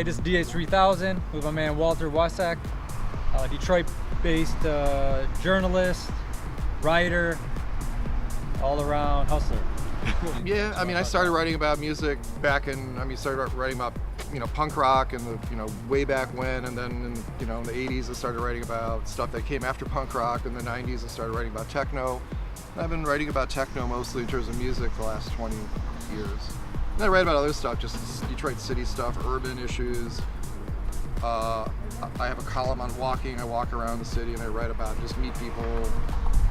Hey, this is E03 with my man Walter Wasacz, Detroit-based journalist, writer, all-around hustler. Yeah, I mean, I started writing about music back in, started writing about, punk rock and way back when, and then, in the 80s I started writing about stuff that came after punk rock. In the 90s I started writing about techno. And I've been writing about techno mostly in terms of music the last 20 years. And I write about other stuff, just Detroit city stuff, urban issues. I have a column on walking. I walk around the city and I write about, just meet people,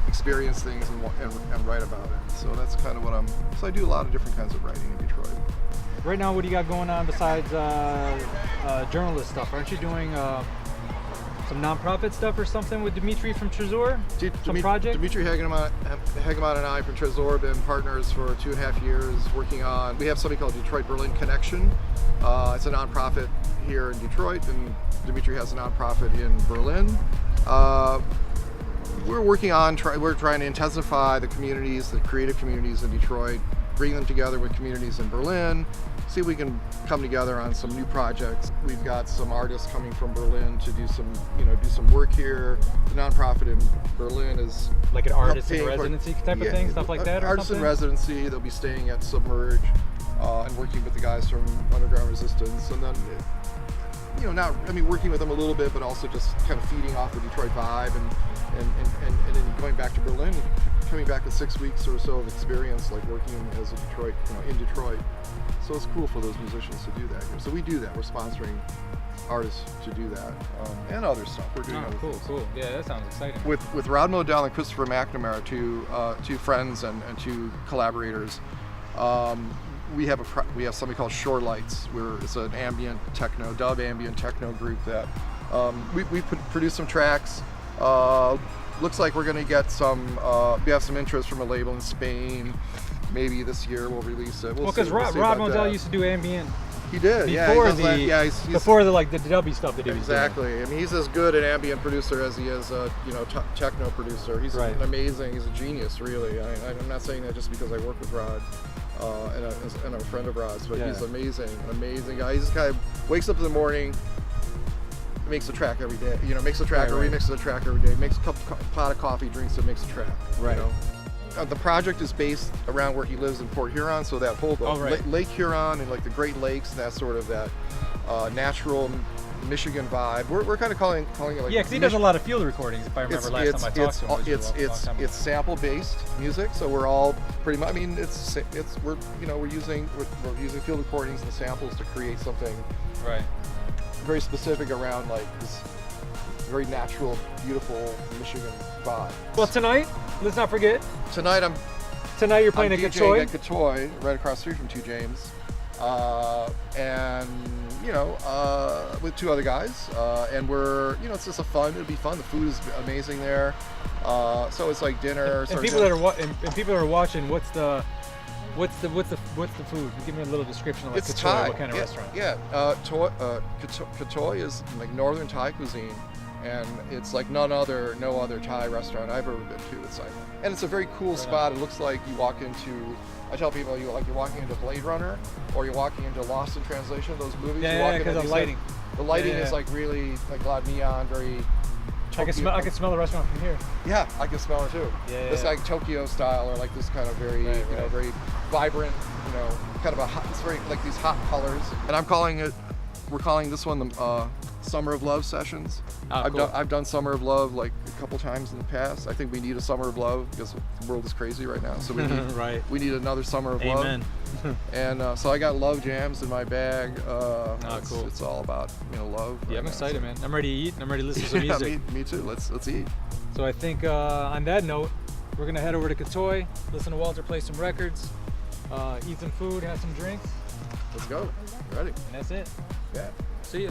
experience things, and write about it. So that's kind of what so I do a lot of different kinds of writing in Detroit. Right now, what do you got going on besides journalist stuff? Aren't you doing some nonprofit stuff or something with Dimitri from Trezor? Some project? Dimitri Hegeman and I from Trezor have been partners for 2.5 years working on, we have something called Detroit-Berlin Connection. It's a nonprofit here in Detroit, and Dimitri has a nonprofit in Berlin. We're working on, we're trying to intensify the communities, the creative communities in Detroit, bring them together with communities in Berlin, see if we can come together on some new projects. We've got some artists coming from Berlin to do some work here. The nonprofit in Berlin is like an artist in residency type of thing, stuff like that, or artist something? in residency. They'll be staying at Submerge and working with the guys from Underground Resistance, and then working with them a little bit, but also just kind of feeding off the Detroit vibe, and then going back to Berlin, coming back with 6 weeks or so of experience, like working as a Detroit, in Detroit. So it's cool for those musicians to do that here. So we do that. We're sponsoring artists to do that, and other stuff. We're doing other things. Cool. Yeah, that sounds exciting. With Rod Modell and Christopher McNamara, two friends and two collaborators. We have something called Shore Lights, where it's an ambient techno, dub ambient techno group that we produced some tracks. Looks like we're going to get we have some interest from a label in Spain. Maybe this year we'll release it. Because Rod Modell used to do ambient. He did, before the dubby stuff that he was exactly. doing. I mean, he's as good an ambient producer as he is a techno producer. He's amazing. He's a genius, really. I'm not saying that just because I work with Rod and I'm a friend of Rod's, but he's amazing guy. He just kind of wakes up in the morning, makes a track every day. Makes a track or remixes a track every day. Makes a pot of coffee, drinks it, makes a track. Right. The project is based around where he lives in Port Huron, so that whole Lake Huron and like the Great Lakes, and that sort of that natural Michigan vibe. We're kind of calling it like, because he does a lot of field recordings. If I remember last time I talked to him, it's sample based music, so we're all pretty much. I mean, we're using field recordings and samples to create something very specific around like this very natural, beautiful Michigan vibe. Well, tonight, let's not forget. Tonight you're playing at Katoi. At Katoi, right across the street from 2 James, and with 2 other guys, and we're it's just it'll be fun. The food is amazing there, so it's like dinner. And people that are watching, what's the food? Give me a little description of it's Katoi, Thai. what kind of restaurant? Yeah, Katoi is like northern Thai cuisine. And it's like no other Thai restaurant I've ever been to. It's like, and it's a very cool spot. It looks like you walk into. I tell people you're walking into Blade Runner, or you're walking into Lost in Translation. Those movies. Yeah, because of lighting. The lighting is like really like a lot of neon, very. I can smell the restaurant from here. Yeah, I can smell it too. Yeah. It's like Tokyo style, or like this kind of very very vibrant, kind of a hot. It's very like these hot colors. And we're calling this one the Summer of Love sessions. Cool. I've done Summer of Love like a couple times in the past. I think we need a Summer of Love because the world is crazy right now. So we need we need another Summer of Love. And so I got love jams in my bag. Cool. It's all about love. Yeah, I'm excited, man. I'm ready to eat and I'm ready to listen to some music. Me too. Let's eat. So I think on that note, we're gonna head over to Katoi, listen to Walter play some records, eat some food, have some drinks. Let's go. Ready. And that's it. Yeah. See ya.